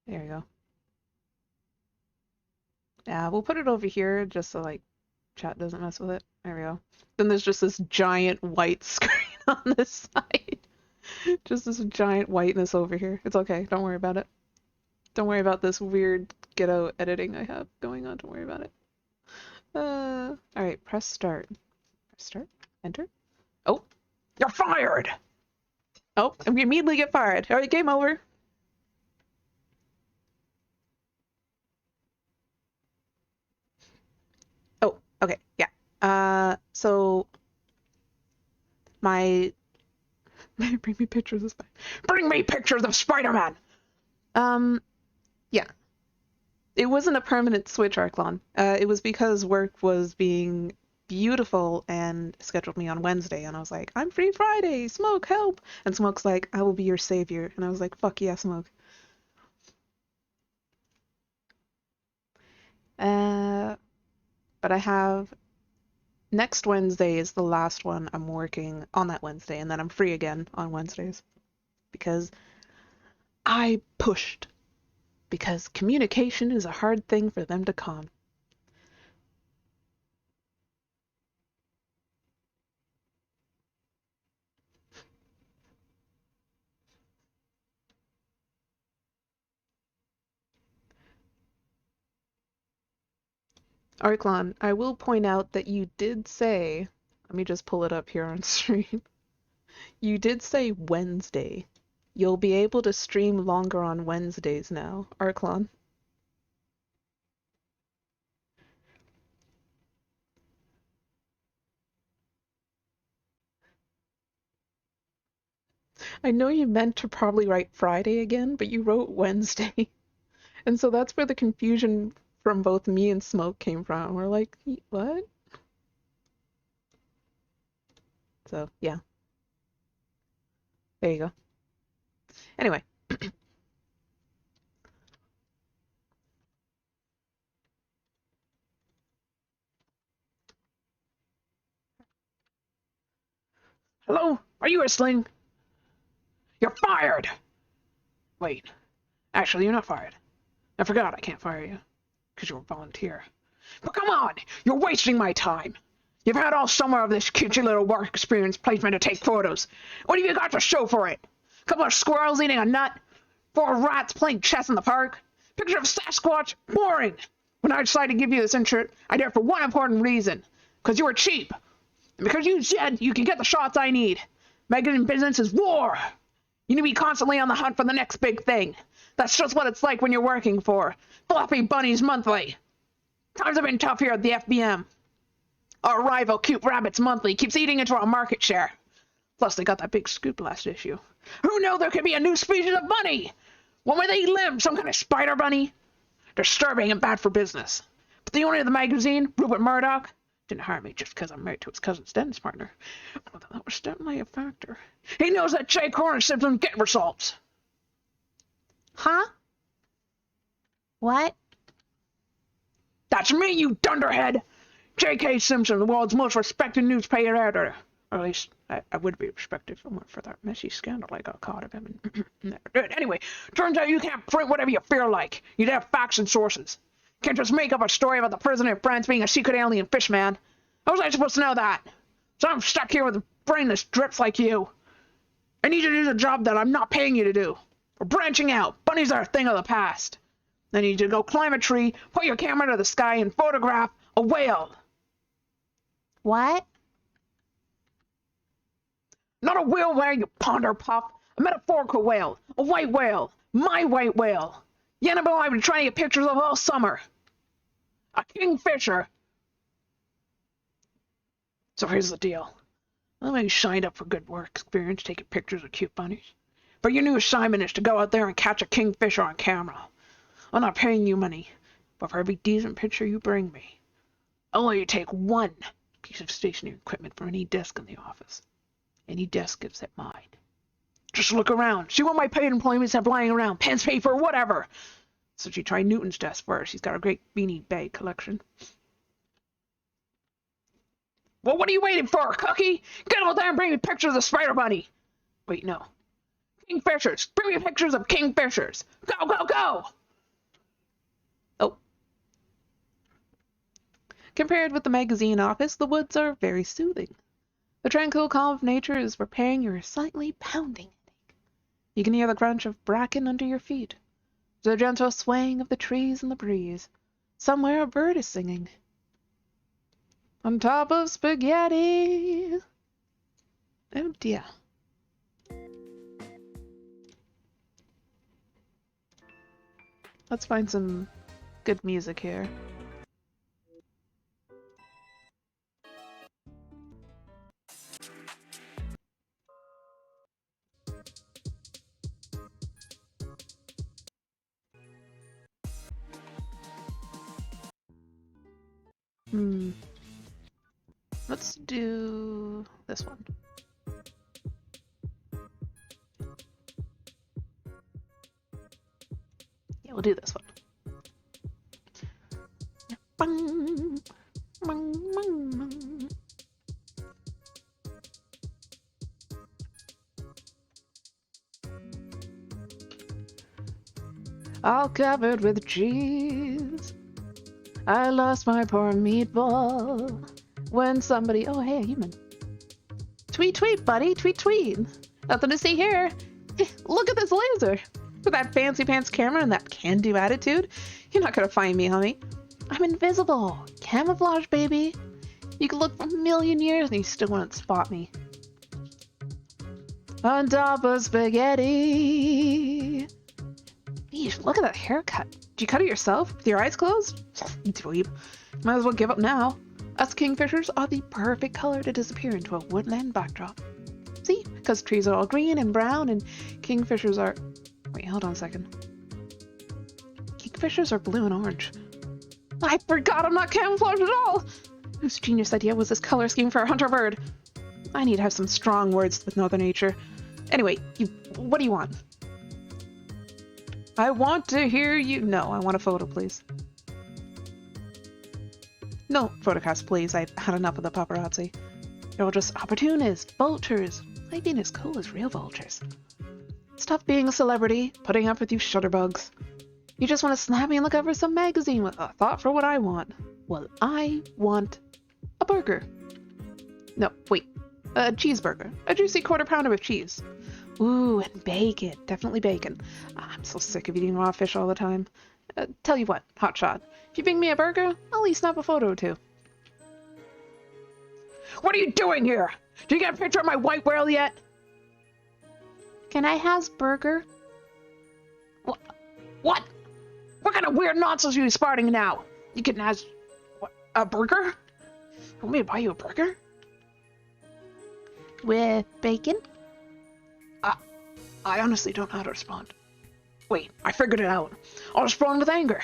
There you go. Yeah, we'll put it over here just so like chat doesn't mess with it. There we go. Then there's just this giant white screen on this side. Just this giant whiteness over here. It's okay. Don't worry about it. Don't worry about this weird ghetto editing I have going on. Don't worry about it. Alright, press start. Press start. Enter. Oh, you're fired! Oh, and we immediately get fired. Alright, game over. Oh, okay, yeah. So my bring me pictures of Spider. Bring me pictures of Spider-Man. Yeah. It wasn't a permanent switch, Arklon. It was because work was being beautiful and scheduled me on Wednesday, and I was like, I'm free Friday, Smoke, help! And Smoke's like, I will be your savior. And I was like, fuck yeah, Smoke. But I have next Wednesday is the last one I'm working on that Wednesday, and then I'm free again on Wednesdays. Because I pushed. Because communication is a hard thing for them to calm. Arklon, I will point out that you did say, let me just pull it up here on stream. You did say Wednesday. You'll be able to stream longer on Wednesdays now, Arklon. I know you meant to probably write Friday again, but you wrote Wednesday. And so that's where the confusion from both me and Smoke came from. We're like, what? So, yeah. There you go. Anyway. Hello? Are you whistling? You're fired! Wait. Actually, you're not fired. I forgot I can't fire you. Because you're a volunteer. But come on! You're wasting my time! You've had all summer of this cutesy little work experience placement to take photos. What have you got to show for it? A couple of squirrels eating a nut? 4 rats playing chess in the park? Picture of Sasquatch? Boring! When I decided to give you this internship, I did it for one important reason. Because you were cheap. And because you said you can get the shots I need. Making in business is war. You need to be constantly on the hunt for the next big thing. That's just what it's like when you're working for Fluffy Bunnies Monthly. Times have been tough here at the FBM. Our rival, Cute Rabbits Monthly, keeps eating into our market share. Plus, they got that big scoop last issue. Who knew there could be a new species of bunny? One where they live, some kind of spider bunny? Disturbing and bad for business. But the owner of the magazine, Rupert Murdoch, didn't hire me just because I'm married to his cousin's dentist partner. Although that was definitely a factor. He knows that J. Corner symptoms get results. Huh? What? That's me, you dunderhead! J.K. Simpson, the world's most respected newspaper editor. Or at least, I would be respected if it weren't for that messy scandal I got caught of him. Anyway, turns out you can't print whatever you feel like. You'd have facts and sources. Can't just make up a story about the president of France being a secret alien fishman. How was I supposed to know that? So I'm stuck here with a brain that drips like you. I need you to do the job that I'm not paying you to do. We're branching out. Bunnies are a thing of the past. I need you to go climb a tree, put your camera to the sky, and photograph a whale. What? Not a whale whale, you ponder puff. A metaphorical whale. A white whale. My white whale. The animal I've been trying to get pictures of all summer. A kingfisher. So here's the deal. I'm only signed up for good work experience taking pictures of cute bunnies. But your new assignment is to go out there and catch a kingfisher on camera. I'm not paying you money, but for every decent picture you bring me, I'll let you take 1 piece of stationary equipment from any desk in the office. Any desk gives it mine. Just look around. See what my paid employees have lying around. Pens, paper, whatever. So you try Newton's desk first. He's got a great beanie bag collection. Well, what are you waiting for, Cookie? Get out there and bring me pictures of the Spider Bunny. Wait, no. Kingfishers. Bring me pictures of kingfishers. Go, go, go! Compared with the magazine office, the woods are very soothing. The tranquil calm of nature is repairing your slightly pounding headache. You can hear the crunch of bracken under your feet, the gentle swaying of the trees in the breeze. Somewhere a bird is singing. On top of spaghetti. Oh dear. Let's find some good music here. Let's do this one. Yeah, we'll do this one. Bang, bang, bang, bang. All covered with cheese. I lost my poor meatball when somebody... Oh, hey, a human. Tweet, tweet, buddy. Tweet, tweet. Nothing to see here. Look at this laser. With that fancy pants camera and that can-do attitude, you're not gonna find me, homie. I'm invisible. Camouflage, baby. You could look for a million years and you still wouldn't spot me. On top of spaghetti. Eesh, look at that haircut. Did you cut it yourself? With your eyes closed? Dweeb. Might as well give up now. Us kingfishers are the perfect color to disappear into a woodland backdrop. See? Because trees are all green and brown and kingfishers are... Wait, hold on a second. Kingfishers are blue and orange. I forgot I'm not camouflaged at all! Whose genius idea was this color scheme for a hunter bird? I need to have some strong words with Mother Nature. Anyway, what do you want? I want to hear you... No, I want a photo, please. No photographs, please. I've had enough of the paparazzi. They're all just opportunists, vultures. Might be as cool as real vultures. Stop being a celebrity, putting up with you shutterbugs. You just want to snap me and look over some magazine with a thought for what I want. Well, I want a burger. No, wait. A cheeseburger. A juicy quarter pounder with cheese. Ooh, and bacon. Definitely bacon. I'm so sick of eating raw fish all the time. Tell you what, hotshot. If you bring me a burger, I'll at least snap a photo or two. What are you doing here? Did you get a picture of my white whale yet? Can I have burger? What? What kind of weird nonsense are you spouting now? You can have a burger? You want me to buy you a burger? With bacon? I honestly don't know how to respond. Wait, I figured it out. I'll respond with anger.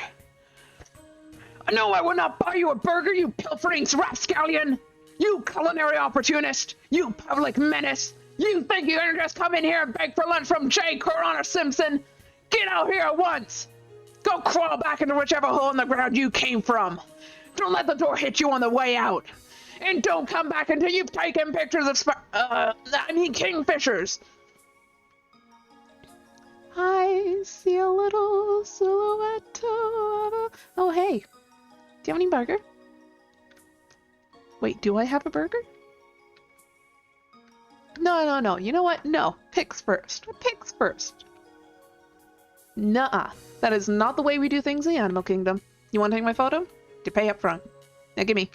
No, I will not buy you a burger, you pilfering rapscallion! You culinary opportunist! You public menace! You think you can just come in here and beg for lunch from Jay Coroner Simpson? Get out here at once! Go crawl back into whichever hole in the ground you came from! Don't let the door hit you on the way out! And don't come back until you've taken pictures of kingfishers! I see a little silhouette of a... Oh, hey. Do you have any burger? Wait, do I have a burger? No. You know what? No. Pics first. Pics first. Nuh-uh. That is not the way we do things in the Animal Kingdom. You want to take my photo? You pay up front. Now give me.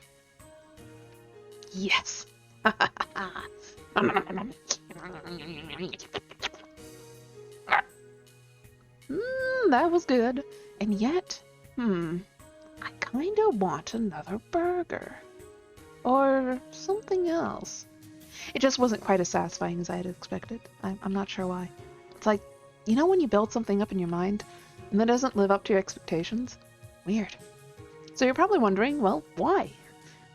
Yes. That was good. And yet, I kinda want another burger. Or something else. It just wasn't quite as satisfying as I had expected. I'm not sure why. It's like, you know when you build something up in your mind, and that doesn't live up to your expectations? Weird. So you're probably wondering, well, why?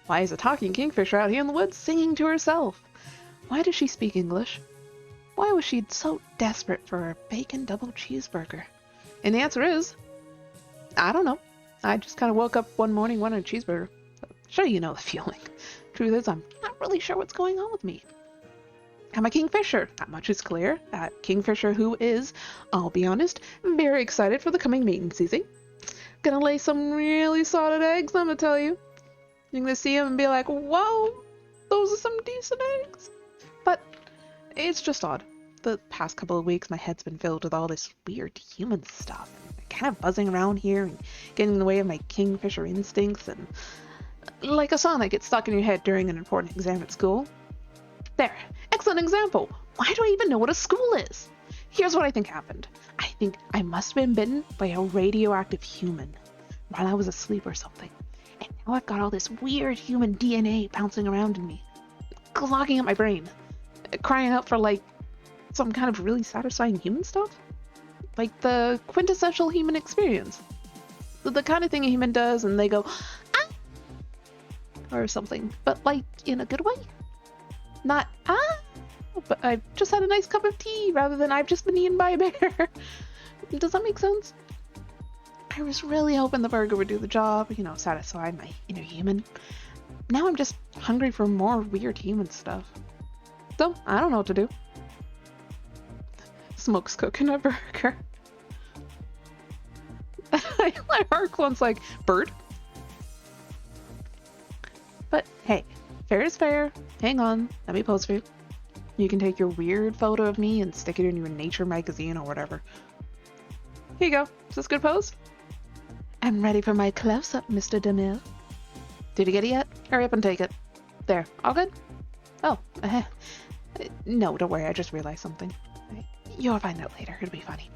Why is a talking kingfisher out here in the woods singing to herself? Why does she speak English? Why was she so desperate for a bacon double cheeseburger? And the answer is, I don't know. I just kind of woke up one morning wanting a cheeseburger. Sure, you know the feeling. Truth is, I'm not really sure what's going on with me. I'm a kingfisher. That much is clear. A kingfisher who is, I'll be honest, very excited for the coming mating season. Gonna lay some really solid eggs, I'm gonna tell you. You're gonna see them and be like, whoa, those are some decent eggs. But it's just odd. The past couple of weeks, my head's been filled with all this weird human stuff. And kind of buzzing around here and getting in the way of my kingfisher instincts. And like a song that gets stuck in your head during an important exam at school. There, excellent example. Why do I even know what a school is? Here's what I think happened. I think I must have been bitten by a radioactive human while I was asleep or something. And now I've got all this weird human DNA bouncing around in me, clogging up my brain, crying out for like some kind of really satisfying human stuff. Like the quintessential human experience. The kind of thing a human does and they go, ah! Or something. But like in a good way. Not, ah! But I've just had a nice cup of tea rather than I've just been eaten by a bear. Does that make sense? I was really hoping the burger would do the job, you know, satisfy my inner human. Now I'm just hungry for more weird human stuff. So, I don't know what to do. Smoke's cooking a burger. I heard once like, bird? But hey, fair is fair. Hang on, let me pose for you. You can take your weird photo of me and stick it in your Nature magazine or whatever. Here you go. Is this a good pose? I'm ready for my close-up, Mr. DeMille. Did you get it yet? Hurry up and take it. There. All good? Oh. No, don't worry. I just realized something. You'll find out later. It'll be funny.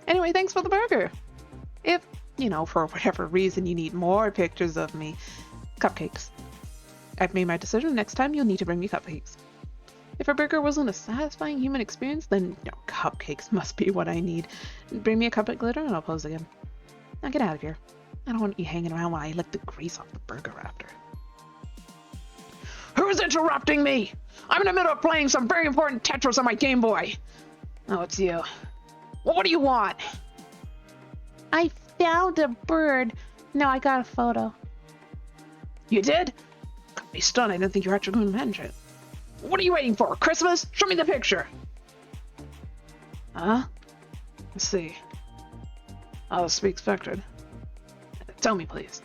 Anyway, thanks for the burger. If, you know, for whatever reason you need more pictures of me, cupcakes. I've made my decision. Next time you'll need to bring me cupcakes. If a burger wasn't a satisfying human experience, then you know, cupcakes must be what I need. Bring me a cupcake later and I'll pose again. Now get out of here. I don't want you hanging around while I lick the grease off the burger after. Who's interrupting me? I'm in the middle of playing some very important Tetris on my Game Boy. Oh, it's you. Well, what do you want? I found a bird. No, I got a photo. You did? Got me stunned. I didn't think you were actually going to mention it. What are you waiting for? Christmas? Show me the picture. Huh? Let's see. Oh, this to be expected. Tell me, please.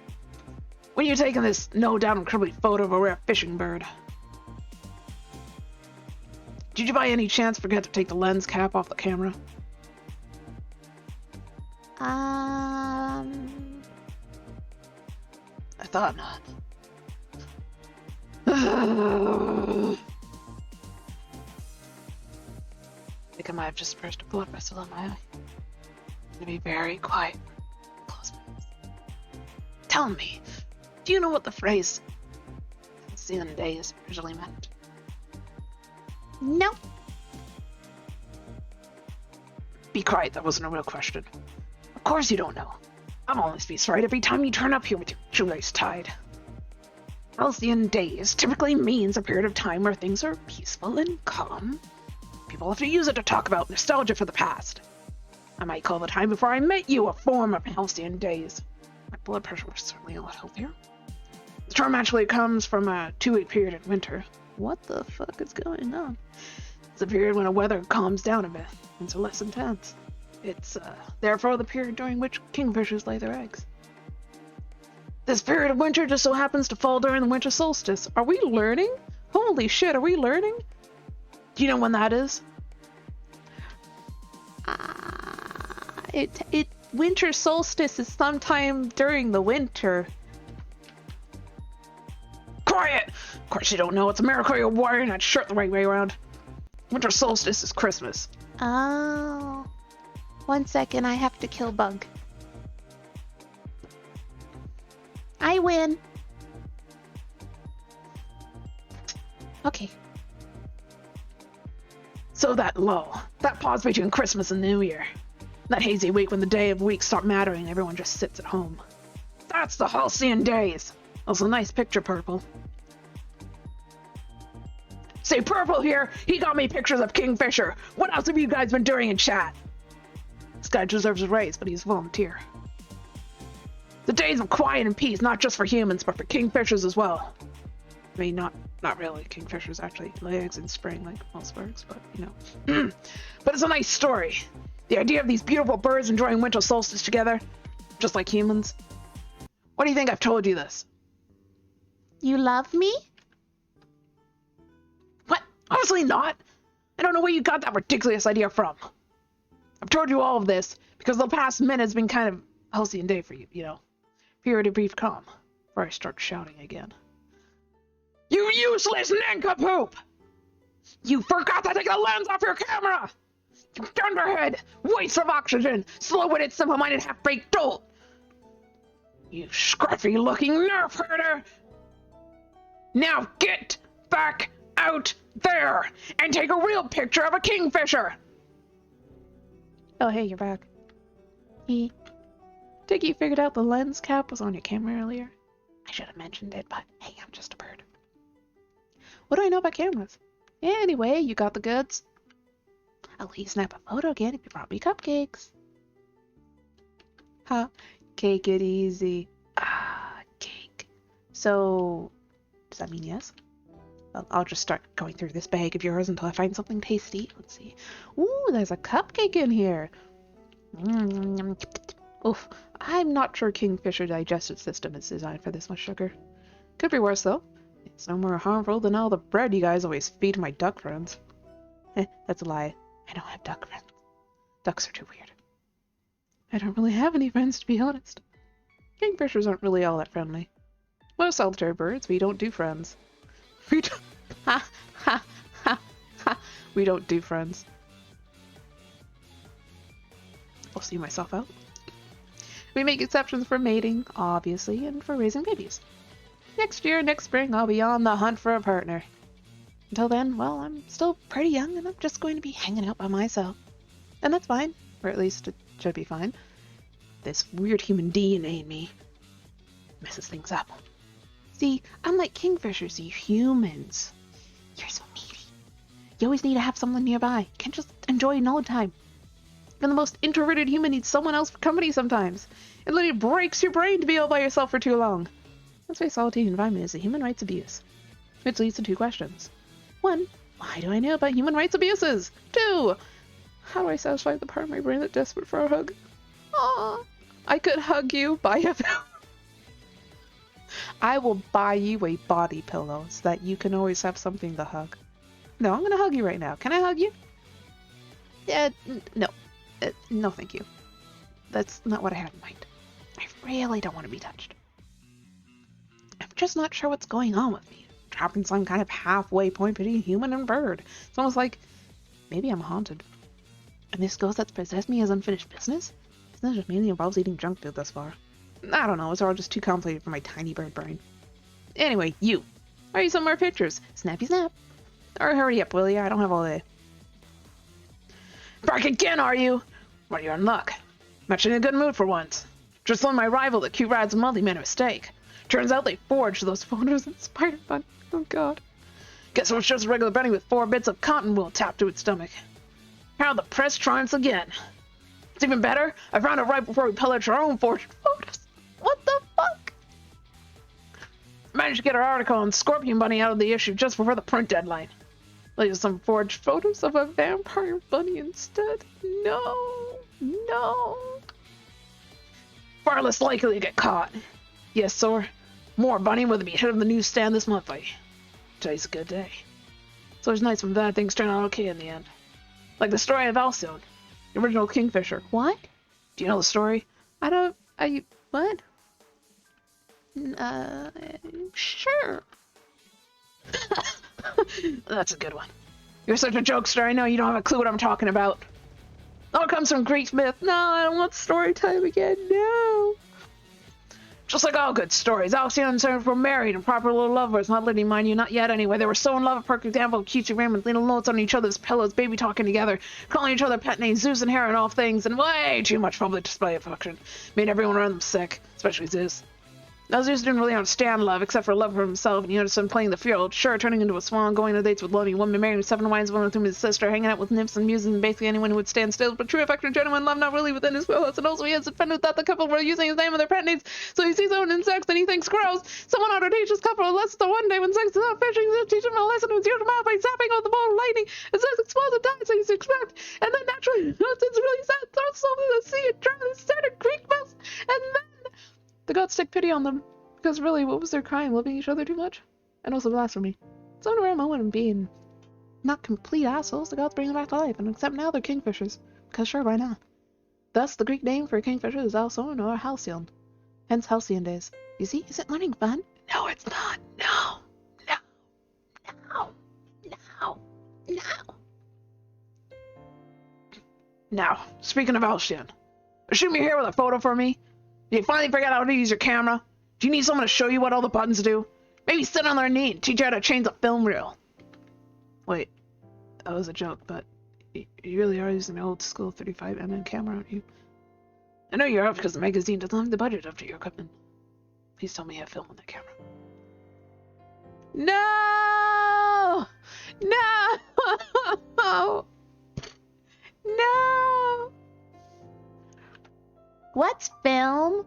When you taking this no doubt incredibly photo of a rare fishing bird? Did you by any chance forget to take the lens cap off the camera? I thought not. I think I might have just burst a blood vessel in my eye. I'm gonna be very quiet. Close my eyes. Tell me, do you know what the phrase "Halcyon days" usually meant? No. Be quiet, that wasn't a real question. Of course you don't know. I'm always be right every time you turn up here with your shoelace tied. Halcyon days typically means a period of time where things are peaceful and calm. People have to use it to talk about nostalgia for the past. I might call the time before I met you a form of halcyon days. My blood pressure was certainly a lot healthier. The term actually comes from a 2-week period in winter. What the fuck is going on? It's a period when the weather calms down a bit, and so less intense. It's therefore the period during which kingfishers lay their eggs. This period of winter just so happens to fall during the winter solstice. Are we learning? Holy shit, are we learning? Do you know when that is? Winter solstice is sometime during the winter. Quiet! Of course you don't know. It's a miracle you're wearing that shirt the right way around. Winter solstice is Christmas. Oh. 1 second, I have to kill Bug. I win. Okay. So that lull, that pause between Christmas and New Year, that hazy week when the day of weeks stop mattering and everyone just sits at home. That's the Halcyon days. Also, nice picture, Purple. Say, Purple here, he got me pictures of Kingfisher. What else have you guys been doing in chat? This guy deserves a raise, but he's a volunteer. The days of quiet and peace, not just for humans, but for kingfishers as well. I mean, not really. Kingfishers actually lay eggs in spring like most birds, but you know. But it's a nice story. The idea of these beautiful birds enjoying winter solstice together, just like humans. What do you think I've told you this? You love me? What? Honestly not. I don't know where you got that ridiculous idea from. I've told you all of this because the past minute has been kind of Halcyon day for you, you know. Period of brief calm, before I start shouting again. You useless nincompoop! You forgot to take the lens off your camera! You dunderhead! Waste of oxygen! Slow-witted, simple-minded, half-baked dolt! You scruffy-looking nerf herder! Now get back out there and take a real picture of a kingfisher! Oh, hey, you're back. Think you figured out the lens cap was on your camera earlier? I should have mentioned it, but hey, I'm just a bird. What do I know about cameras? Anyway, you got the goods. I'll let you snap a photo again if you brought me cupcakes. Huh? Cake it easy. Ah, cake. So, does that mean yes? Well, I'll just start going through this bag of yours until I find something tasty. Let's see. Ooh, there's a cupcake in here. Oof. I'm not sure Kingfisher digestive system is designed for this much sugar. Could be worse, though. It's no more harmful than all the bread you guys always feed my duck friends. That's a lie. I don't have duck friends. Ducks are too weird. I don't really have any friends, to be honest. Kingfishers aren't really all that friendly. We're solitary birds. We don't do friends. We don't... Ha, ha, ha, ha. We don't do friends. I'll see myself out. We make exceptions for mating, obviously, and for raising babies. Next year, next spring, I'll be on the hunt for a partner. Until then, well, I'm still pretty young, and I'm just going to be hanging out by myself. And that's fine. Or at least it should be fine. This weird human DNA in me messes things up. See, unlike kingfishers, you humans, you're so needy. You always need to have someone nearby. You can't just enjoy it all the time. Even the most introverted human needs someone else for company sometimes. It literally breaks your brain to be all by yourself for too long. That's why solitude confinement is a human rights abuse. Which leads to two questions. 1. Why do I know about human rights abuses? 2. How do I satisfy the part of my brain that's desperate for a hug? Aww. I could hug you. Buy a pillow. I will buy you a body pillow so that you can always have something to hug. No, I'm gonna hug you right now. Can I hug you? No. No, thank you. That's not what I had in mind. I really don't want to be touched. I'm just not sure what's going on with me. Trapped in some kind of halfway point between human and bird. It's almost like maybe I'm haunted. And this ghost that's possessed me has unfinished business? Isn't it just mainly involves eating junk food thus far? I don't know, it's all just too complicated for my tiny bird brain. Anyway, you. Are you some more pictures? Snappy snap. Or hurry up, will ya? I don't have all day. Back again, are you? Well, you're in luck. I'm actually in a good mood for once. Just loaned my rival the cute rides monthly made a mistake. Turns out they forged those photos in Spider-Man. Oh god. Guess it was just a regular bunny with 4 bits of cotton wool tapped to its stomach. How the press triumphs again. It's even better, I found it right before we pillaged our own forged photos. What the fuck? Managed to get our article on Scorpion Bunny out of the issue just before the print deadline. Like some forged photos of a vampire bunny instead. No. No. Far less likely to get caught. Yes, sir. More bunny will be hit on the newsstand this month. Today's a good day. It's always nice when bad things turn out okay in the end. Like the story of Halcyon, the original Kingfisher. What? Do you know the story? What? Sure. That's a good one. You're such a jokester, I know you don't have a clue what I'm talking about. All comes from Greek myth. No, I don't want story time again. No. Just like all good stories, Halcyon and Sarah were married and proper little lovers. Not living, mind you, not yet anyway. They were so in love, a perfect example of cutesy random little notes on each other's pillows, baby talking together, calling each other pet names, Zeus and Hera and all things, and way too much public display of affection. Made everyone around them sick, especially Zeus. Now Zeus didn't really understand love, except for love for himself, and he understood playing the field, sure, turning into a swan, going on dates with lonely women, marrying 7 wives, one with whom his sister, hanging out with nymphs and muses, and basically anyone who would stand still, but true affection, genuine love, not really within his wheelhouse, and also he has offended that the couple were using his name and their pet names, so he sees someone in sex, and he thinks gross. Someone ought to teach this couple a lesson, so one day when sex is out fishing, Zeus teach him a lesson who's huge mouth by zapping out the ball of lightning, and Zeus explodes and dies, so he's expect, and then naturally, it's really sad, throws himself in the sea and drown his standard Greek mess, and then the gods take pity on them Because really, what was their crime? Loving each other too much? And also blasphemy. It's not a rare moment in being not complete assholes. The gods bring them back to life, and except now they're kingfishers. Because sure, why not? Thus, the Greek name for a kingfisher is Alcyon or Halcyon. Hence Halcyon days. You see, isn't learning fun? No, it's not. No. No. No. No. No. Now, speaking of Halcyon, shoot me here with a photo for me. Did you finally figure out how to use your camera? Do you need someone to show you what all the buttons do? Maybe sit on their knee and teach you how to change the film reel. Wait, that was a joke, but you really are using an old school 35mm camera, aren't you? I know you're up because the magazine doesn't have the budget up to your equipment. Please tell me you have film on that camera. No! No! No! What's film?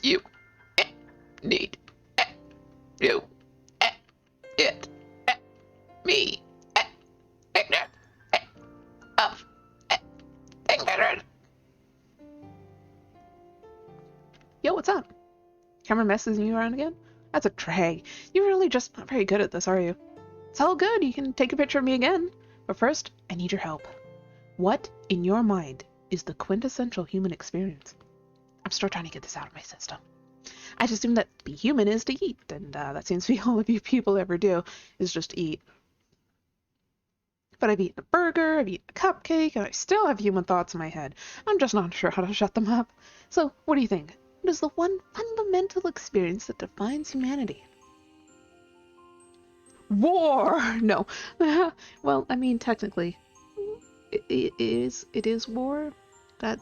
You need you it me of ignorant. Yo, what's up? Camera messing you around again? That's a drag. You're really just not very good at this, are you? It's all good. You can take a picture of me again. But first, I need your help. What, in your mind, is the quintessential human experience? I'm still trying to get this out of my system. I just assume that to be human is to eat, and that seems to be all of you people ever do, is just eat. But I've eaten a burger, I've eaten a cupcake, and I still have human thoughts in my head. I'm just not sure how to shut them up. So, what do you think? What is the one fundamental experience that defines humanity? War! No. Well, I mean, technically. It is war. That,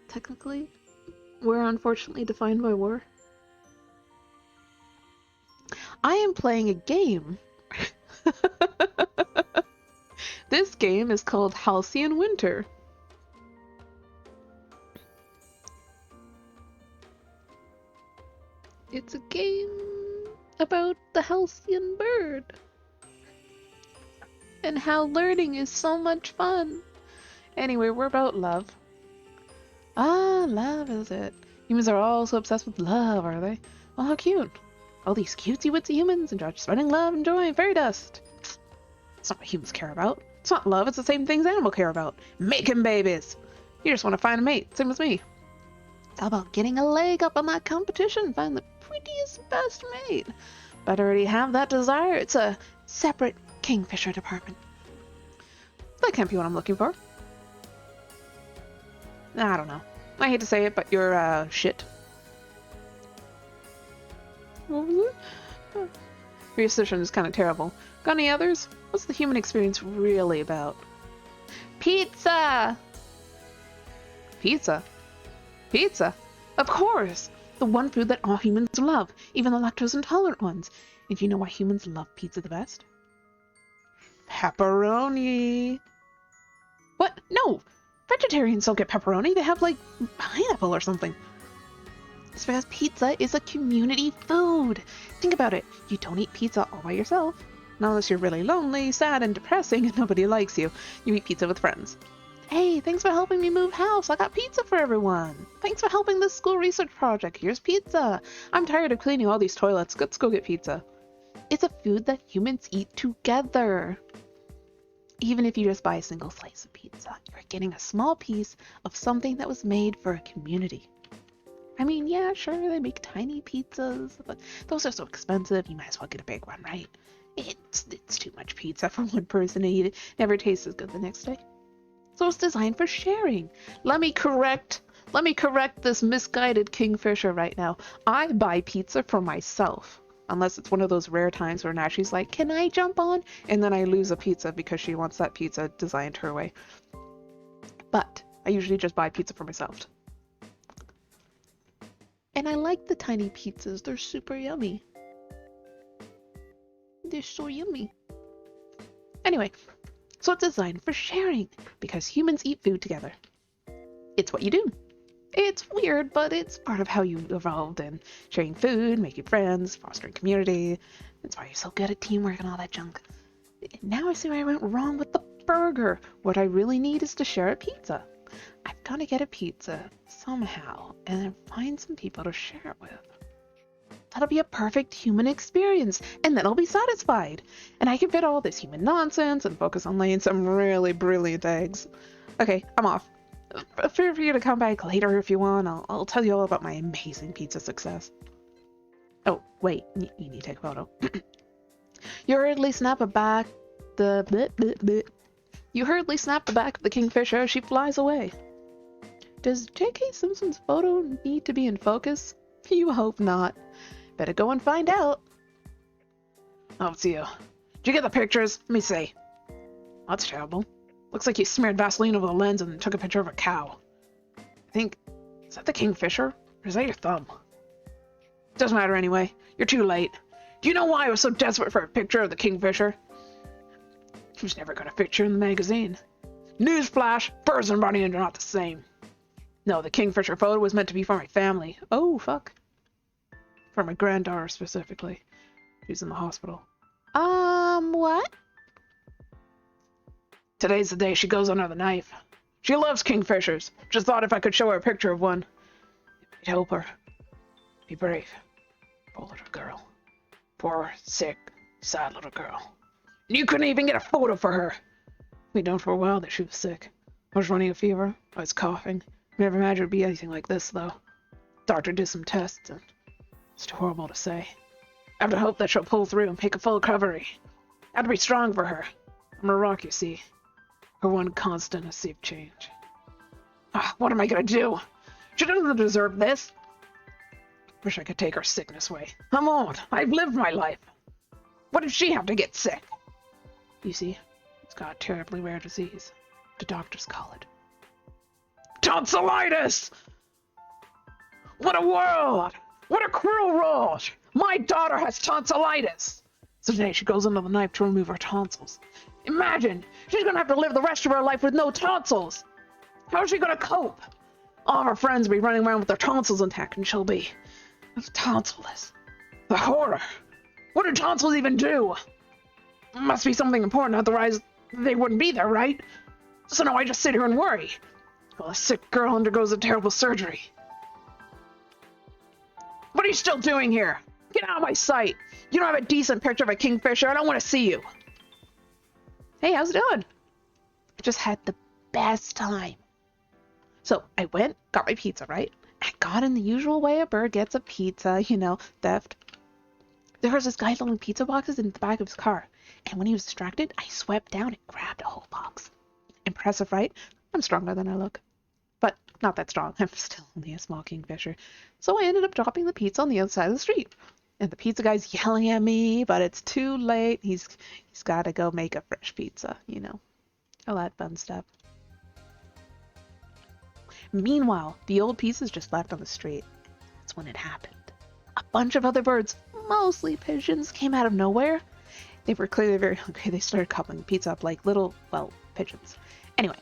technically, we're unfortunately defined by war. I am playing a game. This game is called Halcyon Winter. It's a game about the Halcyon bird. And how learning is so much fun. Anyway, we're about love. Ah, love is it. Humans are all so obsessed with love, are they? Oh, how cute. All these cutesy-witsy humans enjoy spreading love and joy and fairy dust. It's not what humans care about. It's not love, it's the same things animals care about. Making babies. You just want to find a mate, same as me. It's all about getting a leg up on that competition, find the prettiest, best mate. But I already have that desire. It's a separate kingfisher department. That can't be what I'm looking for. I don't know. I hate to say it, but you're, shit. What was it? Your assertion is kind of terrible. Got any others? What's the human experience really about? Pizza! Pizza? Pizza? Of course! The one food that all humans love, even the lactose intolerant ones. And do you know why humans love pizza the best? Pepperoni! What? No! Vegetarians don't get pepperoni, they have, like, pineapple or something. It's because pizza is a community food. Think about it. You don't eat pizza all by yourself. Not unless you're really lonely, sad, and depressing and nobody likes you. You eat pizza with friends. Hey, thanks for helping me move house. I got pizza for everyone. Thanks for helping this school research project. Here's pizza. I'm tired of cleaning all these toilets. Let's go get pizza. It's a food that humans eat together. Even if you just buy a single slice of pizza, you're getting a small piece of something that was made for a community. I mean, yeah, sure, they make tiny pizzas, but those are so expensive, you might as well get a big one, right? It's too much pizza for one person to eat. It never tastes as good the next day. So it's designed for sharing. Let me correct this misguided kingfisher right now. I buy pizza for myself. Unless it's one of those rare times where Nashi's like, can I jump on? And then I lose a pizza because she wants that pizza designed her way. But I usually just buy pizza for myself. And I like the tiny pizzas. They're super yummy. They're so yummy. Anyway, so it's designed for sharing because humans eat food together. It's what you do. It's weird, but it's part of how you evolved in sharing food, making friends, fostering community. That's why you're so good at teamwork and all that junk. Now I see where I went wrong with the burger. What I really need is to share a pizza. I've got to get a pizza somehow and then find some people to share it with. That'll be a perfect human experience, and then I'll be satisfied. And I can fit all this human nonsense and focus on laying some really brilliant eggs. Okay, I'm off. Feel free to come back later if you want. I'll tell you all about my amazing pizza success. Oh, wait, you need to take a photo. You hurriedly snap back the back of the kingfisher as she flies away. Does J.K. Simpson's photo need to be in focus? You hope not. Better go and find out. Oh, it's you. Did you get the pictures? Let me see. That's terrible. Looks like you smeared Vaseline over the lens and took a picture of a cow. I think... Is that the kingfisher? Or is that your thumb? Doesn't matter anyway. You're too late. Do you know why I was so desperate for a picture of the kingfisher? He was never going to feature in the magazine. Newsflash! Birds and bunny are not the same. No, the kingfisher photo was meant to be for my family. Oh, fuck. For my granddaughter, specifically. She's in the hospital. What? Today's the day she goes under the knife. She loves kingfishers. Just thought if I could show her a picture of one, it'd help her. Be brave. Poor little girl. Poor, sick, sad little girl. And you couldn't even get a photo for her. We known for a while that she was sick. I was running a fever. I was coughing. Never imagined it'd be anything like this, though. Doctor did some tests, and it's too horrible to say. I have to hope that she'll pull through and make a full recovery. I have to be strong for her. I'm a rock, you see. Her one constant is safe change. What am I gonna do? She doesn't deserve this. Wish I could take her sickness away. I'm old. I've lived my life. What did she have to get sick? You see, it's got a terribly rare disease. The doctors call it tonsillitis! What a world! What a cruel world! My daughter has tonsillitis! So today she goes under the knife to remove her tonsils. Imagine! She's gonna have to live the rest of her life with no tonsils! How is she gonna cope? All of her friends will be running around with their tonsils intact, and she'll be tonsillless. The horror! What do tonsils even do? Must be something important, otherwise they wouldn't be there, right? So now I just sit here and worry. While a sick girl undergoes a terrible surgery. What are you still doing here? Get out of my sight! You don't have a decent picture of a kingfisher. I don't want to see you. Hey, how's it going? I just had the best time. So I went, got my pizza, right? I got in the usual way a bird gets a pizza, you know, theft. There was this guy selling pizza boxes in the back of his car. And when he was distracted, I swept down and grabbed a whole box. Impressive, right? I'm stronger than I look. But not that strong. I'm still only a small kingfisher. So I ended up dropping the pizza on the other side of the street. And the pizza guy's yelling at me, but it's too late. He's got to go make a fresh pizza, you know. All that fun stuff. Meanwhile, the old pieces just left on the street. That's when it happened. A bunch of other birds, mostly pigeons, came out of nowhere. They were clearly very hungry. They started gobbling the pizza up like little, well, pigeons. Anyway,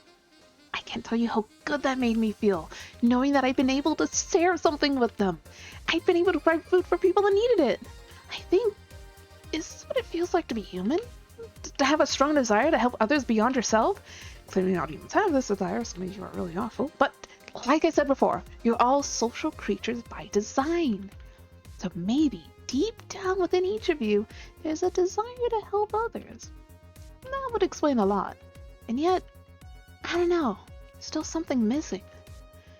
I can't tell you how good that made me feel, knowing that I've been able to share something with them. I've been able to provide food for people that needed it. I think, is this what it feels like to be human? To have a strong desire to help others beyond yourself? Clearly not humans have this desire, some of you are really awful. But, like I said before, you're all social creatures by design. So maybe, deep down within each of you, there's a desire to help others. That would explain a lot. And yet, I don't know, still something missing.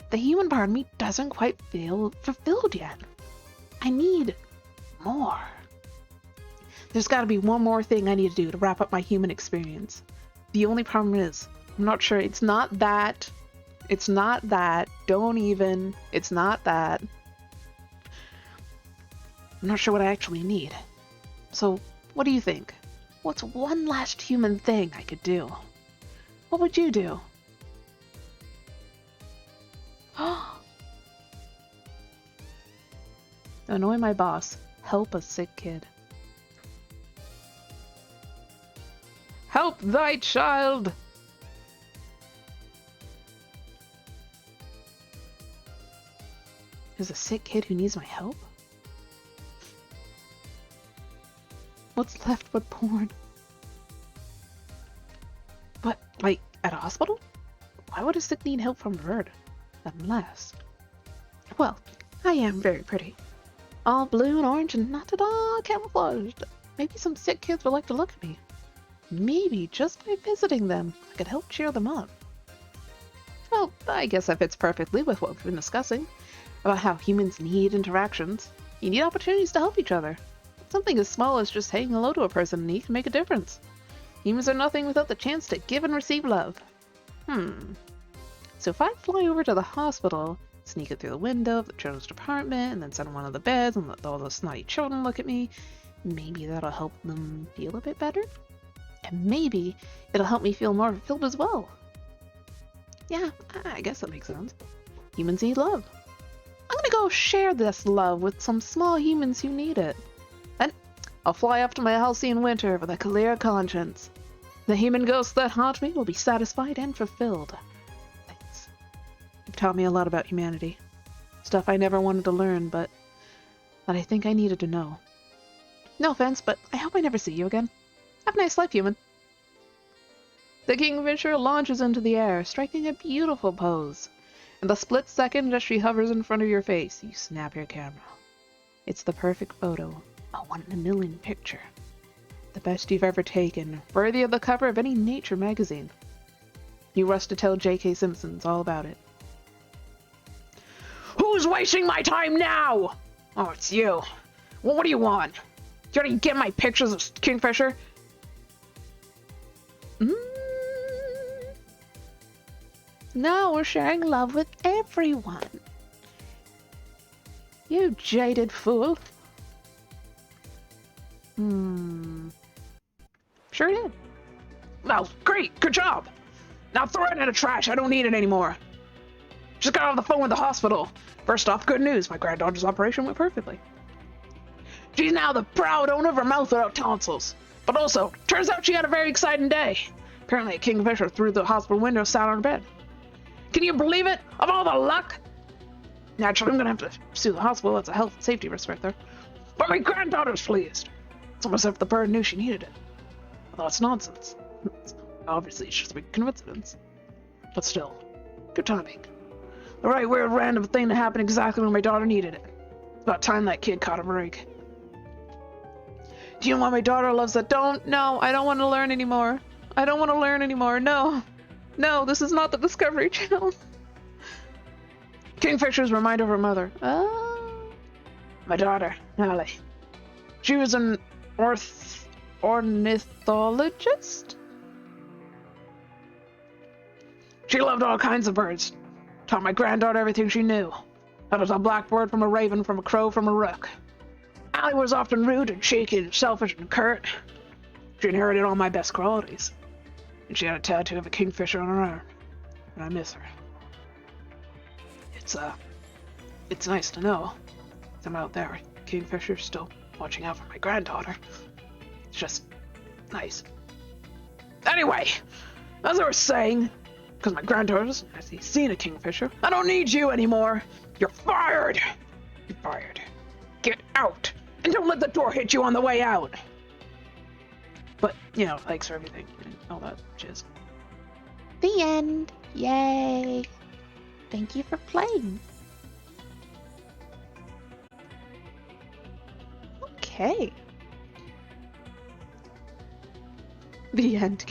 The human part of me doesn't quite feel fulfilled yet. I need more. There's got to be one more thing I need to do to wrap up my human experience. The only problem is, I'm not sure. It's not that. It's not that. Don't even. It's not that. I'm not sure what I actually need. So, what do you think? What's one last human thing I could do? What would you do? Annoy my boss. Help a sick kid. Help thy child! There's a sick kid who needs my help? What's left but porn? What, like, at a hospital? Why would a stick need help from a bird? Unless... Well, I am very pretty. All blue and orange and not at all camouflaged. Maybe some sick kids would like to look at me. Maybe just by visiting them, I could help cheer them up. Well, I guess that fits perfectly with what we've been discussing, about how humans need interactions. You need opportunities to help each other. Something as small as just saying hello to a person in need can make a difference. Humans are nothing without the chance to give and receive love. So if I fly over to the hospital, sneak it through the window of the children's department, and then sit on one of the beds and let all those snotty children look at me, maybe that'll help them feel a bit better? And maybe it'll help me feel more fulfilled as well. Yeah, I guess that makes sense. Humans need love. I'm gonna go share this love with some small humans who need it. Then I'll fly off to my Halcyon winter with a clear conscience. The human ghosts that haunt me will be satisfied and fulfilled. Thanks. You've taught me a lot about humanity. Stuff I never wanted to learn, but that I think I needed to know. No offense, but I hope I never see you again. Have a nice life, human. The kingfisher launches into the air, striking a beautiful pose. In the split second as she hovers in front of your face, you snap your camera. It's the perfect photo, a 1 in a million picture. The best you've ever taken, worthy of the cover of any nature magazine. You rush to tell J.K. Simpsons all about it. Who's wasting my time now? Oh, it's you. Well, what do you want? You already get my pictures of Kingfisher? No, we're sharing love with everyone. You jaded fool. Sure did. Well, great, good job. Now throw it in the trash, I don't need it anymore. Just got off the phone with the hospital. First off, good news, my granddaughter's operation went perfectly. She's now the proud owner of her mouth without tonsils. But also, turns out she had a very exciting day. Apparently a kingfisher through the hospital window sat on her bed. Can you believe it? Of all the luck! Naturally, I'm gonna have to sue the hospital. That's a health and safety risk right there. But my granddaughter's pleased. It's almost as if the bird knew she needed it. Although it's nonsense. Obviously, it's just a big coincidence. But still, good timing. The right weird random thing to happen exactly when my daughter needed it. It's about time that kid caught a break. Do you know why my daughter loves that? No, I don't want to learn anymore. I don't want to learn anymore, no. No, this is not the Discovery Channel. Kingfisher's reminder of her mother. Oh. My daughter, Allie. She was an ornithologist? She loved all kinds of birds. Taught my granddaughter everything she knew. That was a blackbird from a raven, from a crow, from a rook. Allie was often rude and shaky and selfish and curt. She inherited all my best qualities. And she had a tattoo of a kingfisher on her arm. And I miss her. It's nice to know I'm out there. Kingfisher's still watching out for my granddaughter. It's just nice. Anyway, as I was saying, because my granddaughter's actually seen a kingfisher, I don't need you anymore. You're fired. You're fired. Get out. And don't let the door hit you on the way out. But, you know, thanks for everything and all that jizz. The end. Yay. Thank you for playing. Okay. The end.